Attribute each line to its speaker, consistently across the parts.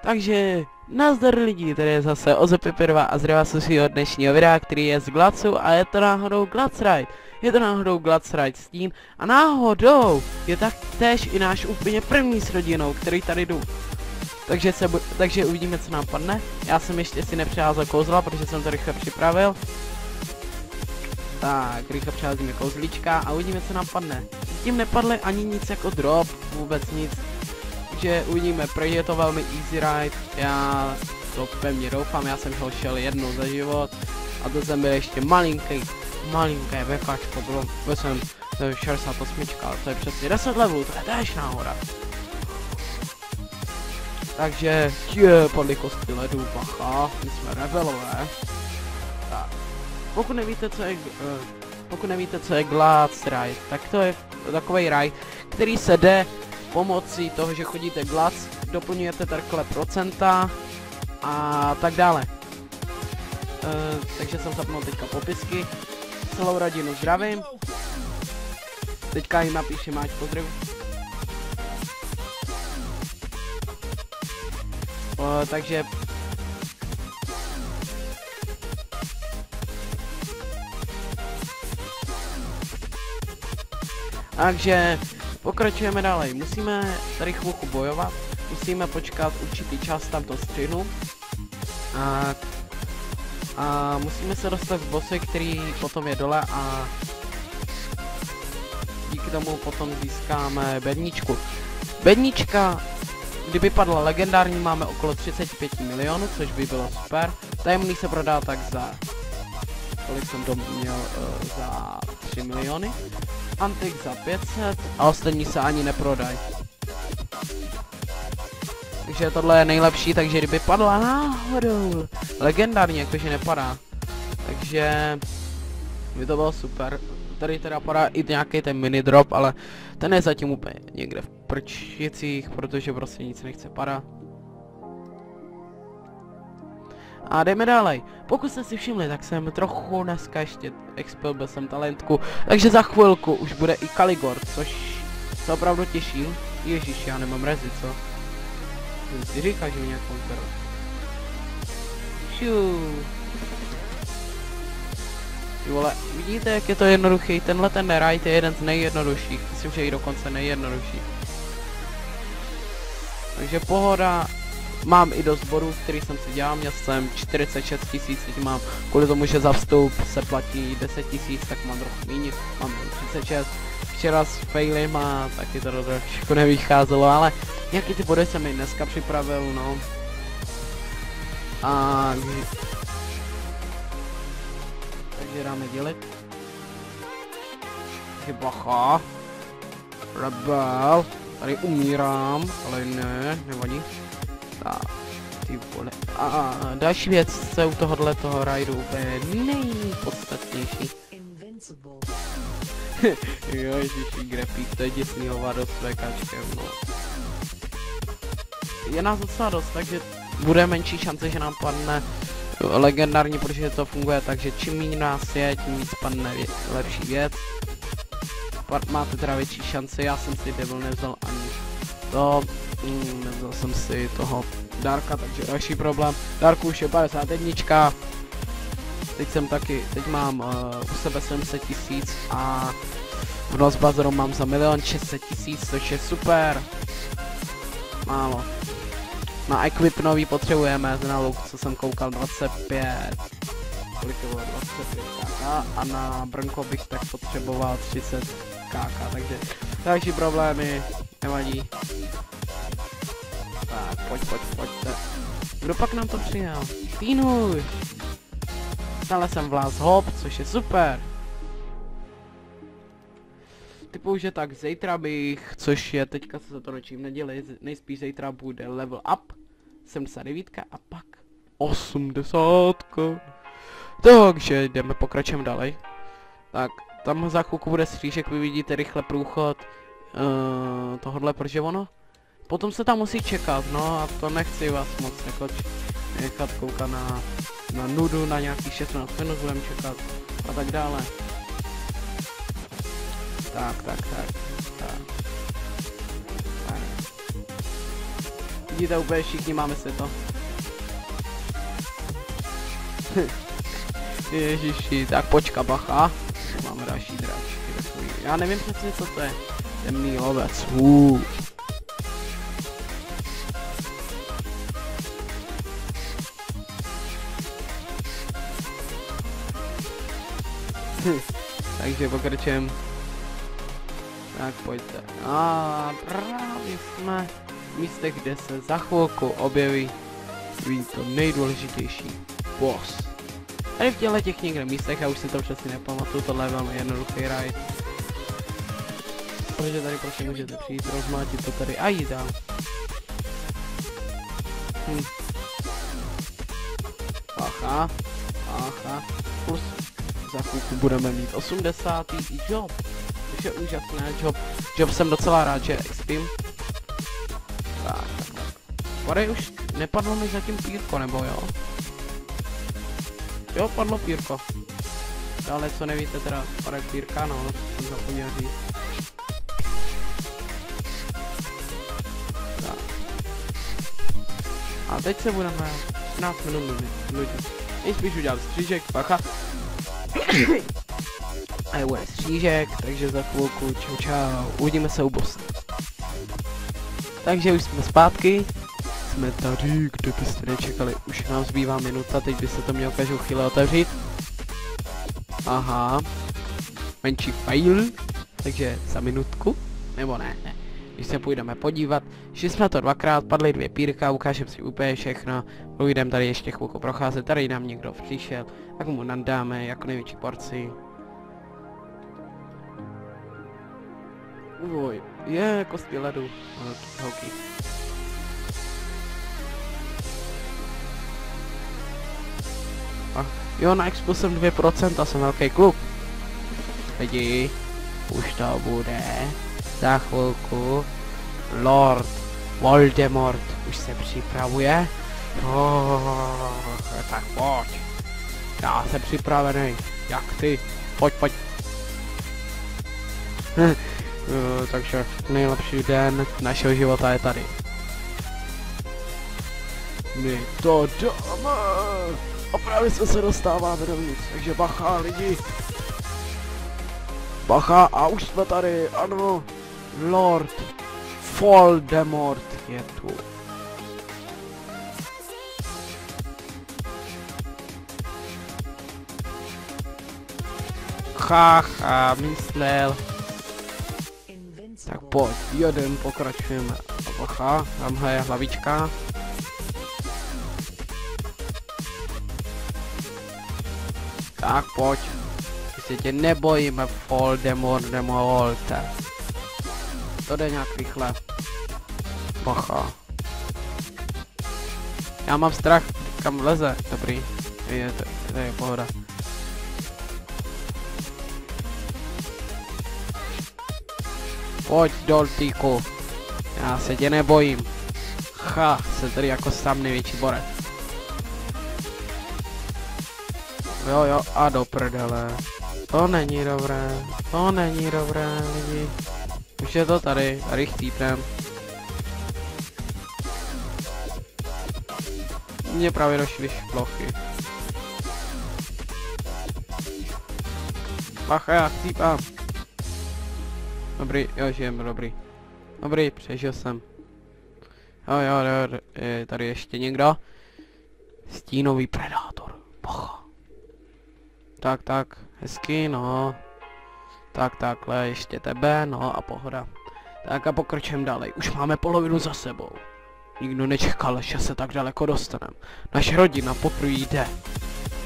Speaker 1: Takže nazdar lidi, tady je zase Ozepipirva a zdravá svého dnešního videa, který je z Glacu a je to náhodou Glacride. Je to náhodou Glacride Steam a náhodou je taktéž i náš úplně první s rodinou, který tady jdu. Takže uvidíme, co nám padne. Já jsem ještě si nepřiházel kouzla, protože jsem to rychle připravil. Tak, rychle přiházíme kouzlíčka a uvidíme, co nám padne. Tím nepadly ani nic jako drop, vůbec nic. Takže uvidíme, pro je to velmi easy ride, já to pevně doufám, já jsem ho šel jednou za život a to jsem byl ještě malinké vekačko, byl jsem 68, ale to je přesně 10 levelů, to je též náhoda. Takže, padly kostky ledů, bacha, my jsme rebelové. Tak, pokud nevíte, co je Glacride, tak to je takový ride, který se jde pomocí toho, že chodíte glac, doplňujete takhle procenta a tak dále. Takže jsem zapnul teďka popisky, celou rodinu zdravím, teďka jim napíšem, ať pozdravu. Takže pokračujeme dále. Musíme tady chvilku bojovat, musíme počkat určitý čas, tam to střihnu. A musíme se dostat k bossu, který potom je dole a díky tomu potom získáme bedničku. Bednička, kdyby padla legendární, máme okolo 35 milionů, což by bylo super. Tajemný se prodá tak za, kolik jsem to měl, za 3 miliony. Antik za 500 a ostatní se ani neprodají. Takže tohle je nejlepší, takže kdyby padla náhodou legendární, jakože nepadá. Takže by to bylo super. Tady teda padá i nějaký ten mini drop, ale ten je zatím úplně někde v prčicích, protože prostě nic nechce padat. A jdeme dále. Pokud jste si všimli, tak jsem trochu dneska ještě expil jsem talentku, takže za chvilku už bude i Kaligor, což se opravdu těším. Ježíš, já nemám rezi, co? Jsem si říkal, že mě nějakou zberu. Ty vole, vidíte, jak je to jednoduchý? Tenhle ten ride je jeden z nejjednodušších, myslím, že i dokonce nejjednodušší. Takže pohoda. Mám i dost bodů, který jsem si dělal, měl jsem 46 000, teď mám, kvůli tomu, že za vstup se platí 10 000, tak mám trochu méně, mám 36. Včera s failem a taky to trošku nevycházelo, ale nějaký ty body jsem mi dneska připravil, no. A takže dáme dělit. Takže bacha. Rebel. Tady umírám, ale ne, nevadí. Ty vole. A další věc, co je u toho rajdu úplně nejpodstatnější. Jo, ježiši, grafík, to je děsný hovado s VKčkem, no. Je nás docela dost, takže bude menší šance, že nám padne legendární, protože to funguje, takže čím méně nás je, tím víc padne lepší věc. Máte teda větší šanci, já jsem si Devil nevzal ani to, nevzal jsem si toho Darka, takže další problém. Darku už je 51. Teď mám u sebe 700 000 a v Nosbazaru mám za 1 600 000, což je super. Málo. Na equip nový potřebujeme, na look, co jsem koukal, 25. Kolik to bylo? 25 kk. A na brnko bych tak potřeboval 30 kk, takže další problémy, nevadí. Tak, pojďte. Kdo pak nám to přijal? Týnuš! Stále jsem vláz hop, což je super. Typu, že tak zítra bych, což je teďka se to točím neděli, nejspíš zítra bude level up, 79 a pak 80. Takže jdeme, pokračujeme dále. Tak, tam za chvilku bude střížek, vy vidíte rychle průchod tohodle, protože ono potom se tam musí čekat, no a to nechci vás moc nechat koukat na nudu, na nějaký 16 minut budeme čekat a tak dále. Tak. Vidíte, úplně všichni máme světlo. Ježiši, tak počka, bacha. Máme další dračky. Já nevím přesně, co to je. Temný lovec. Takže pokračujeme. Tak pojďte. A právě jsme v místech, kde se za chvilku objeví to nejdůležitější boss. Tady v těch někde místech, já už si to přesně nepamatuju, tohle je velmi jednoduchý ride. Protože tady prostě můžete přijít, rozmátit to tady a jít dál. Aha, plus za chvilku budeme mít 80. job. Což je úžasné, job jsem docela rád, že expím. Tak. Tady už nepadlo mi zatím pírko, nebo jo? Jo, padlo pírko. Ale co nevíte teda, padá pírka, no, jsem zapomněl říct. Tak. A teď se budeme 15 minut nudit. Nejspíš udělat střížek, bacha. A je bude střížek, takže za chvilku čau. Uvidíme se u bossa. Takže už jsme zpátky. Jsme tady, kde byste nečekali, už nám zbývá minuta, teď by se to mělo každou chvíli otevřít. Aha. Menší fail, takže za minutku, nebo ne. Když se půjdeme podívat, šli jsme to dvakrát, padly 2 pírka, ukážeme si úplně všechno, půjdeme tady ještě chvilku procházet, tady nám někdo přišel, tak mu nadáme jako největší porci. Oj, je kostky ledu, holky. Jo, na Expo jsem 2%, jsem velký kluk. Lidi, už to bude. Za chvilku. Lord Voldemort už se připravuje. Tak pojď. Já jsem připravený. Jak ty? Pojď. Takže nejlepší den našeho života je tady. My to dáme. A právě se dostáváme dovnitř, takže bacha lidi. Bacha a už jsme tady, ano. Lord Voldemort je tu. Haha, myslel. Tak pojď, jeden, pokračujeme. Bacha, tamhle je hlavička. Tak pojď. My se tě nebojíme, Voldemort, nemoholte. To jde nějak rychle. Bacha. Já mám strach, kam leze. Dobrý. To je pohoda. Pojď, doltíku. Já se tě nebojím. Jsem tady jako sám největší borec. Jo, a do prdele. To není dobré, lidi. Už je to tady chcípnem. Mně právě došly šplochy. Bacha, já chcípám. Dobrý, jo, žijem, dobrý. Dobrý, přežil jsem. Jo, je tady ještě někdo. Stínový predátor. Bacha. Tak, hezky, no. Takhle, ještě tebe, no a pohoda. Tak a pokračujeme dále, už máme polovinu za sebou. Nikdo nečekal, že se tak daleko dostaneme. Naše rodina poprvé jde.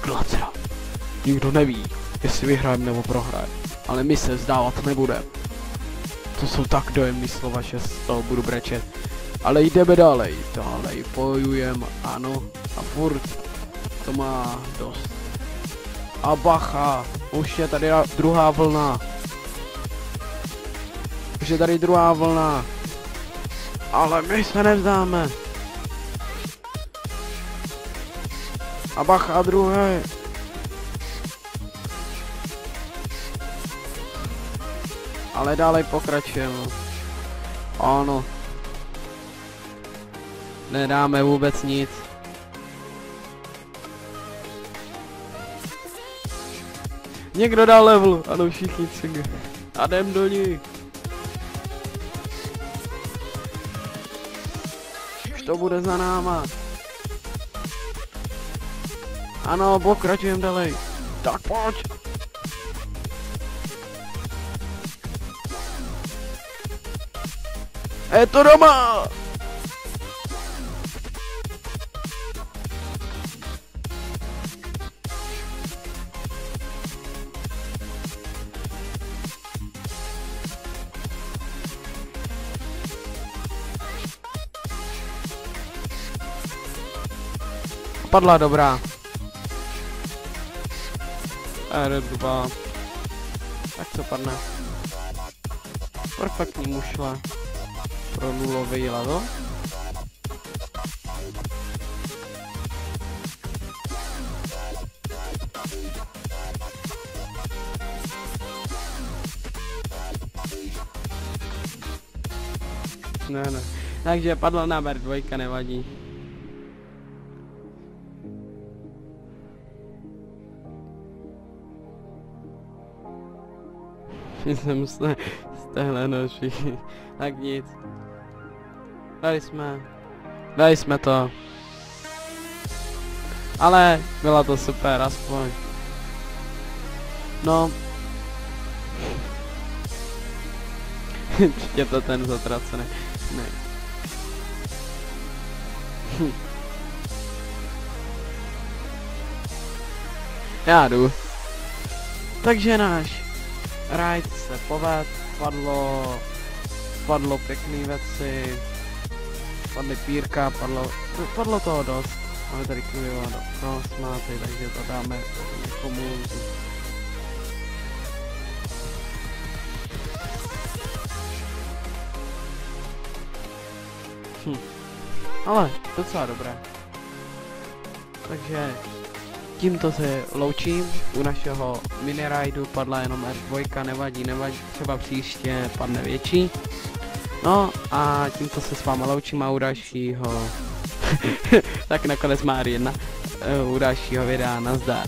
Speaker 1: Glacera. Nikdo neví, jestli vyhrajeme nebo prohrajeme. Ale my se vzdávat nebudeme. To jsou tak dojemný slova, že z toho budu brečet. Ale jdeme dále bojujeme, ano. A furt to má dost. A bacha, už je tady druhá vlna. Ale my se nevzdáme. A bacha, druhé. Ale dále pokračujeme. Ano. Nedáme vůbec nic. Někdo dal level, ano všichni tři. A jdem do ní. Už to bude za náma. Ano, pokračujeme dalej. Tak pojď. Je to doma! Padla dobrá. R2. Tak co padne? Perfektní mušle. Pro nulový level. Ne. Takže padla nám R2, nevadí. Jsem z téhle noši. Tak nic. Dali jsme to. Ale byla to super, aspoň. No. Je to ten zatracený. Ne. Já jdu. Takže náš raid se poved, padlo pěkný věci, padly pírka, padlo toho dost. Máme tady kliva do krosmáty, takže to dáme někomu. Ale docela dobré. Takže tímto se loučím, u našeho minirajdu padla jenom R2, nevadí, třeba příště padne větší. No a tímto se s váma loučím a u dalšího, tak nakonec má R1, u dalšího videa, nazdar.